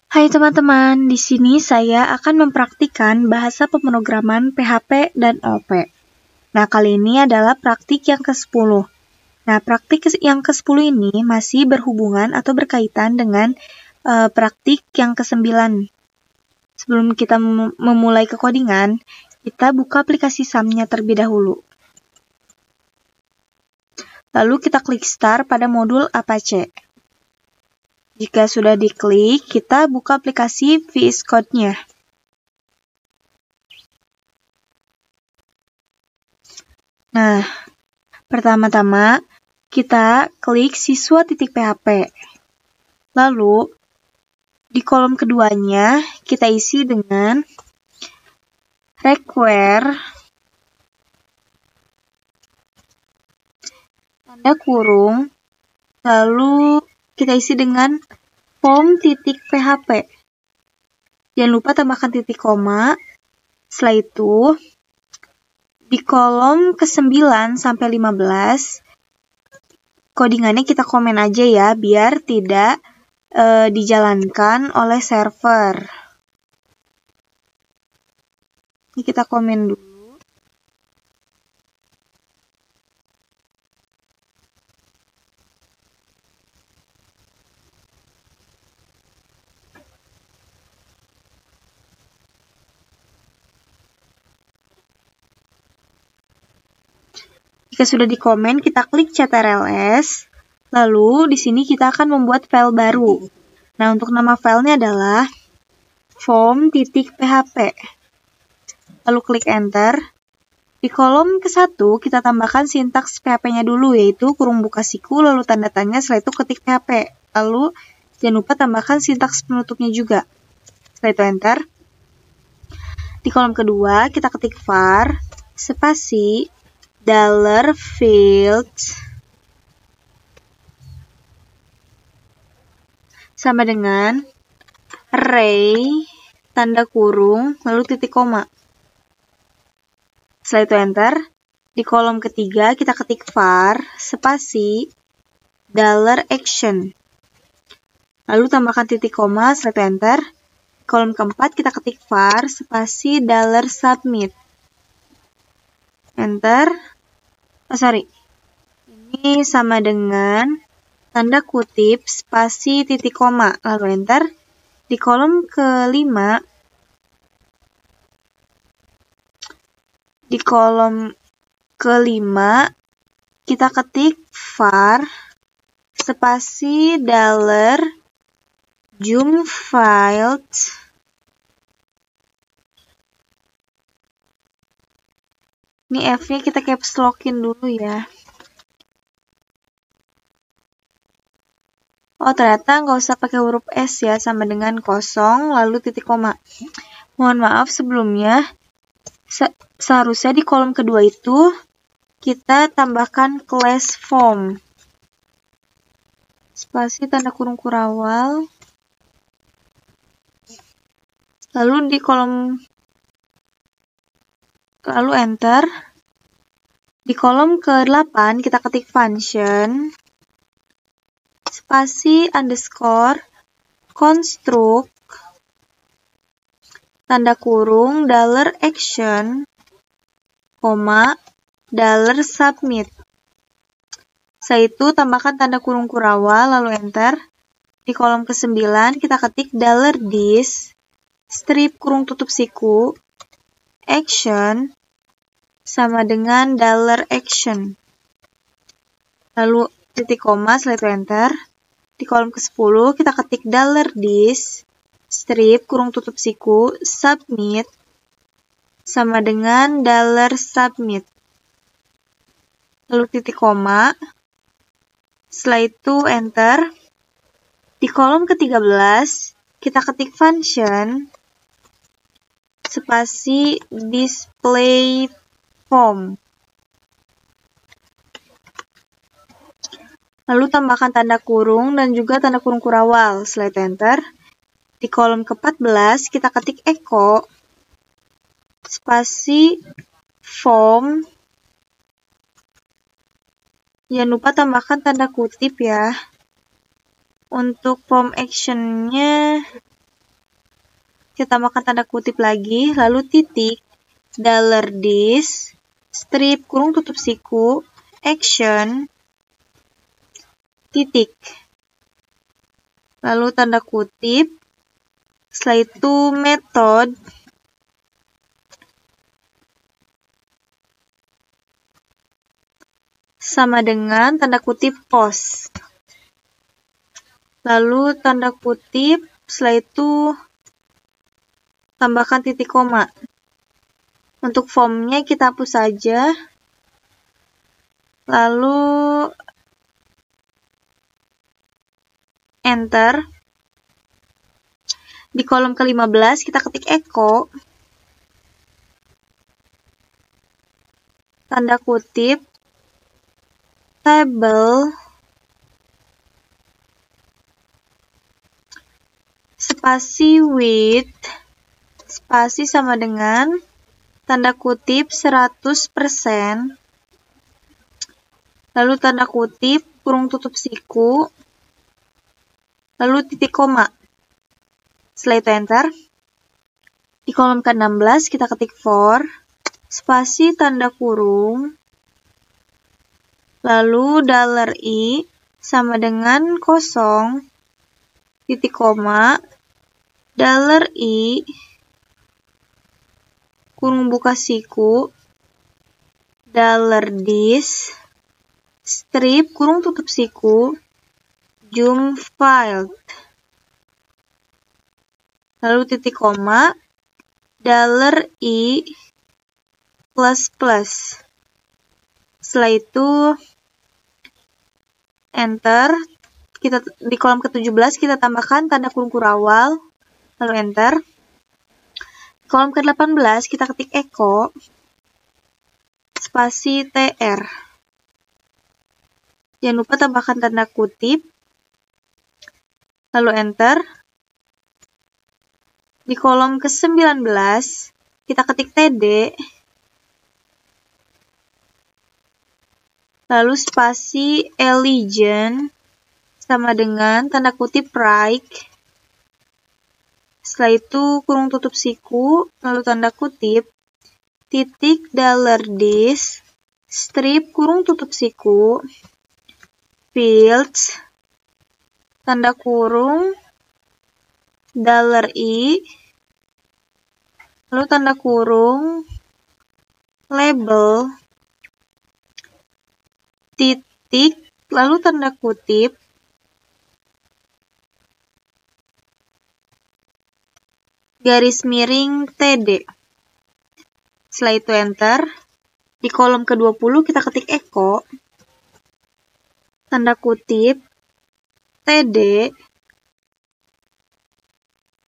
Hai teman-teman, di sini saya akan mempraktikkan bahasa pemrograman PHP dan OP. Nah, kali ini adalah praktik yang ke-10. Nah, praktik yang ke-10 ini masih berhubungan atau berkaitan dengan praktik yang ke-9. Sebelum kita memulai kekodingan, kita buka aplikasi SAM-nya terlebih dahulu. Lalu kita klik Start pada modul Apache. Jika sudah diklik, kita buka aplikasi VS Code-nya. Nah, pertama-tama kita klik siswa.php. Lalu, di kolom keduanya kita isi dengan require tanda kurung, lalu kita isi dengan form.php. Jangan lupa tambahkan titik koma. Setelah itu, di kolom ke-9 sampai 15, codingannya kita komen aja ya, biar tidak dijalankan oleh server. Ini kita komen dulu. Jika sudah dikomen, kita klik CTRL-S. Lalu, di sini kita akan membuat file baru. Nah, untuk nama filenya adalah form.php. Lalu klik Enter. Di kolom ke-1, kita tambahkan sintaks PHP-nya dulu, yaitu kurung buka siku, lalu tanda tanya, setelah itu ketik PHP. Lalu, jangan lupa tambahkan sintaks penutupnya juga. Setelah itu Enter. Di kolom kedua, kita ketik var, spasi, $field sama dengan array tanda kurung lalu titik koma. Setelah itu Enter. Di kolom ketiga kita ketik var spasi $action lalu tambahkan titik koma. Setelah itu Enter. Di kolom keempat kita ketik var spasi $submit. Enter. Ini sama dengan tanda kutip spasi titik koma, lalu Enter. Di kolom kelima, kita ketik var spasi $jump-files ini F-nya kita caps lock-in dulu ya. Oh, ternyata nggak usah pakai huruf S ya, sama dengan kosong, lalu titik koma. Mohon maaf sebelumnya, seharusnya di kolom kedua itu, kita tambahkan class form. Spasi tanda kurung kurawal. Lalu di kolom lalu Enter. Di kolom ke-8 kita ketik function spasi underscore construct tanda kurung $action $submit. Setelah itu tambahkan tanda kurung kurawal lalu Enter. Di kolom ke-9 kita ketik $this strip kurung tutup siku action sama dengan $action. Lalu titik koma, setelah itu Enter. Di kolom ke-10 kita ketik $this strip kurung tutup siku submit sama dengan $submit. Lalu titik koma. Setelah itu Enter. Di kolom ke-13 kita ketik function spasi display form. Lalu tambahkan tanda kurung dan juga tanda kurung kurawal. Setelah itu Enter. Di kolom ke-14 kita ketik echo spasi form. Jangan lupa tambahkan tanda kutip ya. Untuk form action-nya kita tambahkan tanda kutip lagi, lalu titik, $this, strip, kurung tutup siku, action, titik. Lalu tanda kutip, setelah itu method, sama dengan tanda kutip post. Lalu tanda kutip, setelah itu tambahkan titik koma. Untuk formnya kita hapus saja. Lalu enter. Di kolom ke-15 kita ketik echo. Tanda kutip, table, spasi width, spasi sama dengan tanda kutip 100%, lalu tanda kutip, kurung tutup siku, lalu titik koma. Setelah itu enter. Di kolom ke-16 kita ketik for, spasi tanda kurung, lalu $i sama dengan 0, titik koma, $i, kurung buka siku, $this, strip, kurung tutup siku, zoom file, lalu titik koma, $i plus plus. Setelah itu enter. Kita di kolom ke-17 kita tambahkan tanda kurung kurawal, lalu enter. Di kolom ke-18 kita ketik echo, spasi tr. Jangan lupa tambahkan tanda kutip, lalu enter. Di kolom ke-19 kita ketik td, lalu spasi legend sama dengan tanda kutip right. Setelah itu kurung tutup siku, lalu tanda kutip, titik $this, strip, kurung tutup siku, fields, tanda kurung, $i, lalu tanda kurung, label, titik, lalu tanda kutip, garis miring td. Setelah itu enter. Di kolom ke-20 kita ketik echo, tanda kutip, td.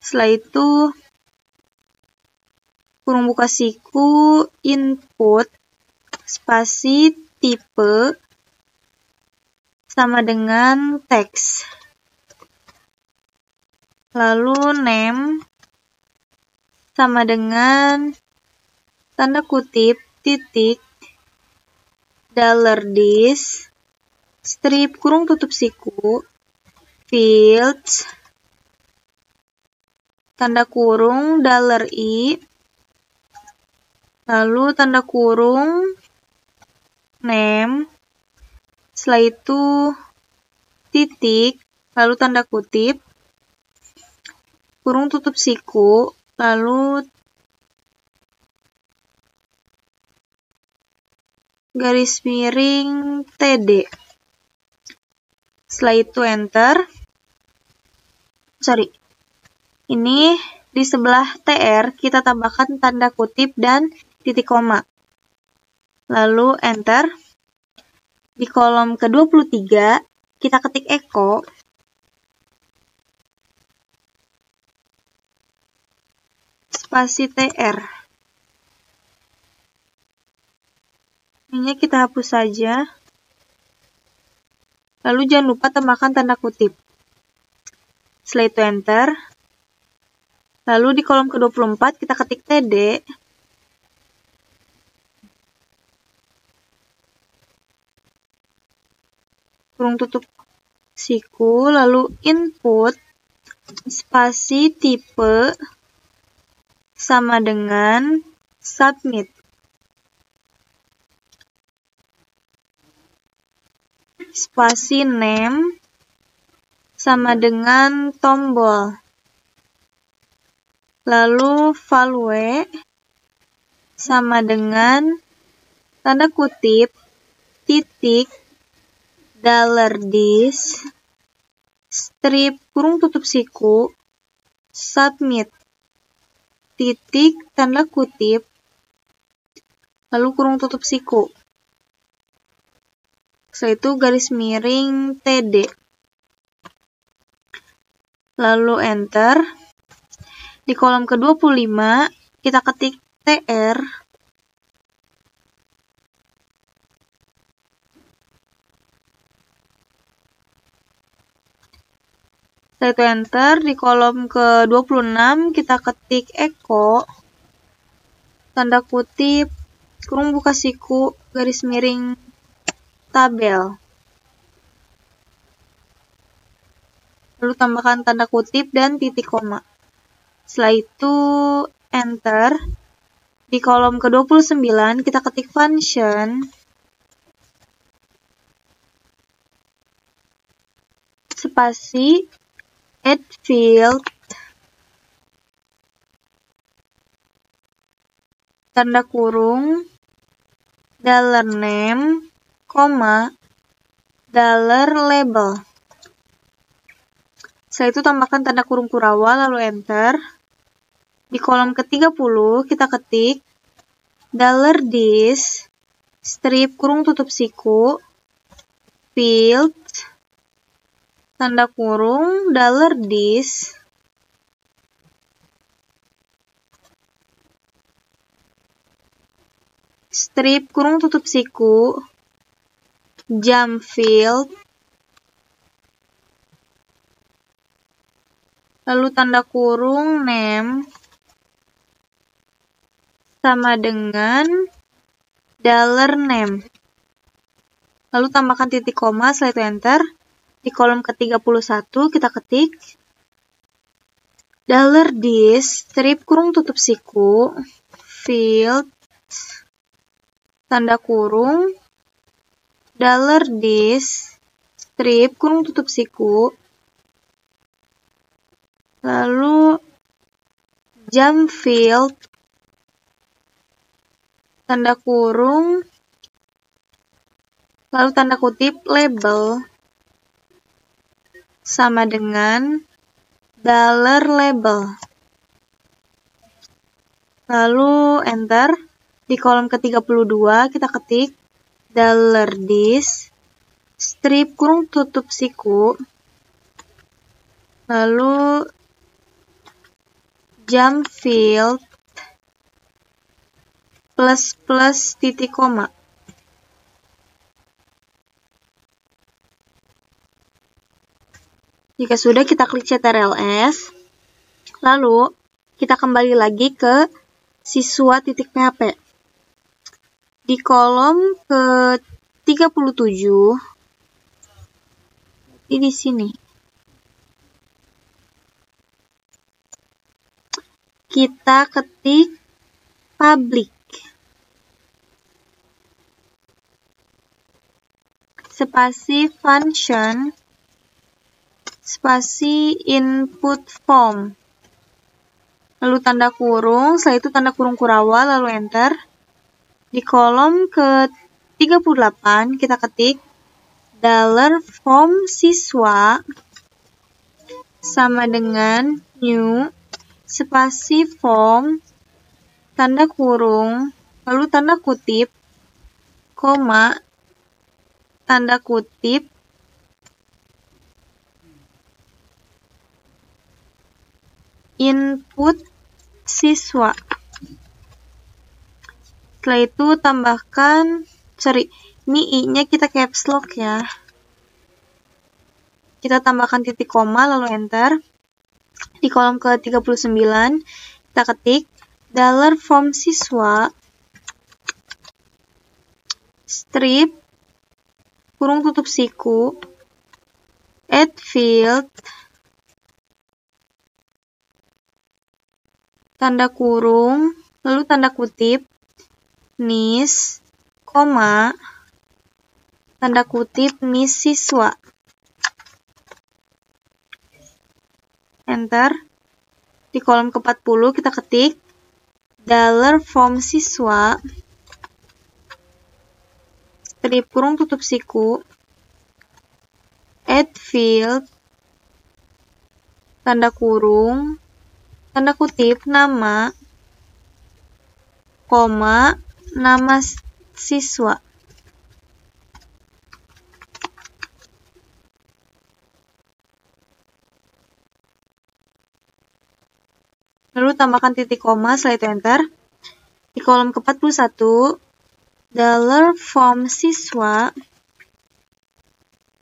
Setelah itu kurung buka siku, input, spasi tipe, sama dengan teks. Lalu name, sama dengan tanda kutip, titik, $this, strip, kurung tutup siku, fields, tanda kurung, $i, lalu tanda kurung, name, setelah itu titik, lalu tanda kutip, kurung tutup siku, lalu garis miring td. Setelah itu enter. Ini di sebelah tr kita tambahkan tanda kutip dan titik koma. Lalu enter. Di kolom ke-23 kita ketik echo, spasi tr. Ini kita hapus saja. Lalu jangan lupa tambahkan tanda kutip. Setelah itu enter. Lalu di kolom ke-24 kita ketik td. Kurung tutup siku, lalu input, spasi tipe, sama dengan submit. Spasi name sama dengan tombol. Lalu value sama dengan tanda kutip titik $this strip kurung tutup siku submit titik tanda kutip lalu kurung tutup siku. Setelah itu garis miring TD. Lalu enter. Di kolom ke-25 kita ketik TR. Setelah itu enter. Di kolom ke-26 kita ketik echo tanda kutip kurung buka siku garis miring tabel. Lalu tambahkan tanda kutip dan titik koma. Setelah itu enter. Di kolom ke-29 kita ketik function spasi add field tanda kurung $name, $label. Setelah itu tambahkan tanda kurung Kurawa lalu enter. Di kolom ke-30 kita ketik $this strip kurung tutup siku field tanda kurung $this strip kurung tutup siku jump field lalu tanda kurung name sama dengan $name. Lalu tambahkan titik koma, setelah itu enter. Di kolom ke-31 kita ketik $this strip kurung tutup siku field tanda kurung $this strip kurung tutup siku lalu jump field tanda kurung lalu tanda kutip label sama dengan $label. Lalu enter. Di kolom ke-32 kita ketik $this strip kurung tutup siku lalu jump field plus titik koma. Jika sudah, kita klik CTRL-S. Lalu kita kembali lagi ke siswa.php. Di kolom ke-37 di sini kita ketik public spasi function spasi input form lalu tanda kurung, setelah itu tanda kurung Kurawa lalu enter. Di kolom ke-38 kita ketik $form siswa sama dengan new spasi form tanda kurung lalu tanda kutip koma tanda kutip input siswa. Setelah itu tambahkan, ini i-nya kita caps lock ya. Kita tambahkan titik koma lalu enter. Di kolom ke-39 kita ketik $form siswa strip kurung tutup siku add field tanda kurung, lalu tanda kutip, NIS, koma, tanda kutip, NIS siswa. Enter. Di kolom ke-40 kita ketik $from siswa, strip kurung tutup siku, add field, tanda kurung, tanda kutip, nama, koma, nama siswa. Lalu tambahkan titik koma, setelah itu enter. Di kolom ke-41, $from siswa,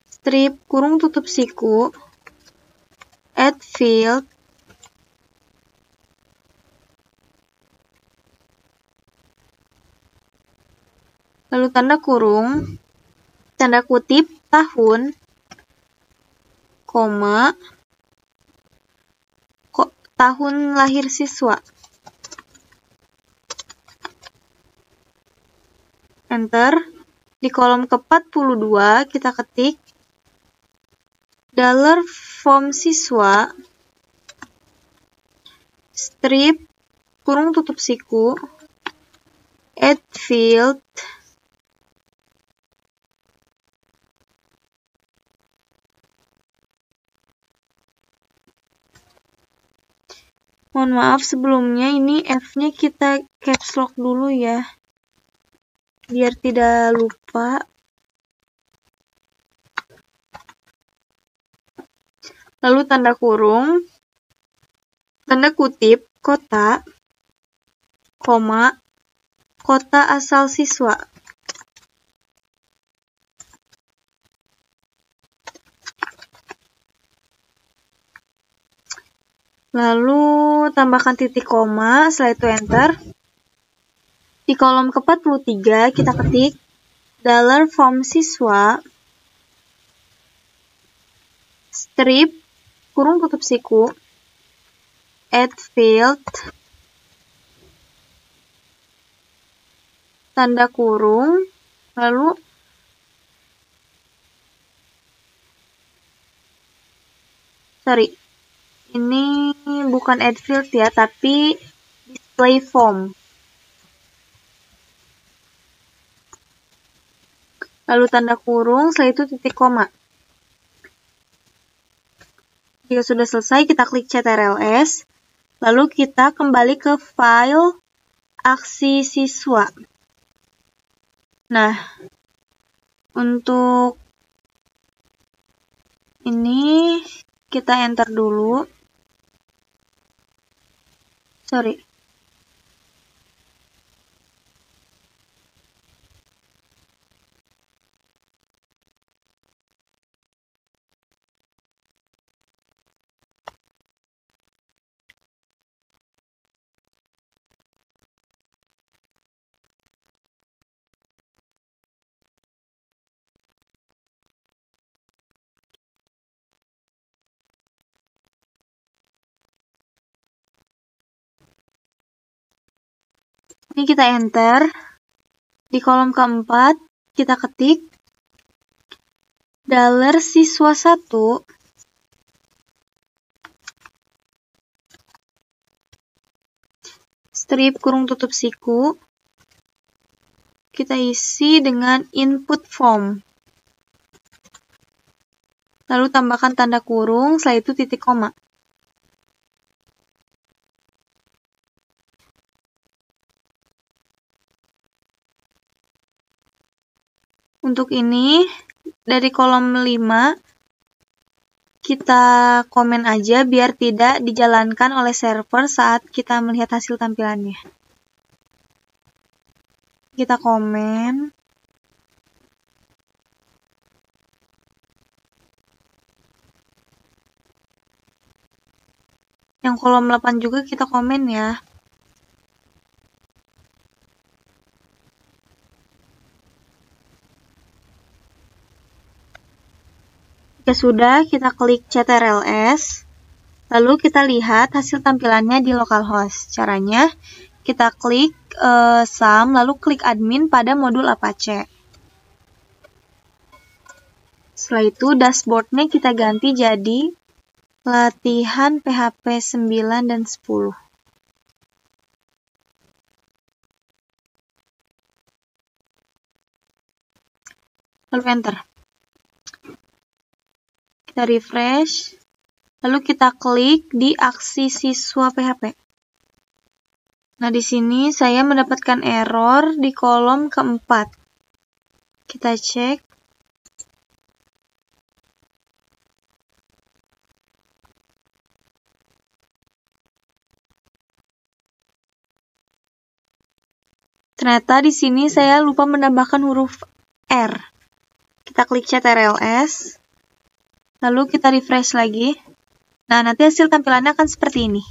strip kurung tutup siku, add field, lalu tanda kurung, tanda kutip, tahun, koma, tahun lahir siswa. Enter. Di kolom ke-42 kita ketik $from siswa, strip kurung tutup siku, add field, mohon maaf sebelumnya ini F-nya kita caps lock dulu ya, biar tidak lupa. Lalu tanda kurung, tanda kutip, kota, koma, kota asal siswa. Lalu tambahkan titik koma, setelah itu enter. Di kolom ke-43 kita ketik $from siswa, strip kurung tutup siku, add field, tanda kurung, lalu ini bukan add field ya, tapi display form. Lalu tanda kurung, setelah itu titik koma. Jika sudah selesai, kita klik CTRL-S. Lalu kita kembali ke file aksi siswa. Nah, untuk ini kita enter dulu. Ini kita enter. Di kolom keempat, kita ketik $siswa1, strip kurung tutup siku, kita isi dengan input form. Lalu tambahkan tanda kurung, setelah itu titik koma. Untuk ini, dari kolom 5, kita komen aja biar tidak dijalankan oleh server saat kita melihat hasil tampilannya. Kita komen. Yang kolom 8 juga kita komen ya. Jika sudah, kita klik CTRL-S. Lalu kita lihat hasil tampilannya di localhost. Caranya, kita klik some, lalu klik admin pada modul Apache. Setelah itu, dashboardnya kita ganti jadi latihan PHP 9 dan 10. Lalu enter. Kita refresh. Lalu kita klik di aksi siswa PHP. Nah, di sini saya mendapatkan error di kolom keempat. Kita cek. Ternyata di sini saya lupa menambahkan huruf R. Kita klik CTRL-S. Lalu kita refresh lagi. Nah, nanti hasil tampilannya akan seperti ini.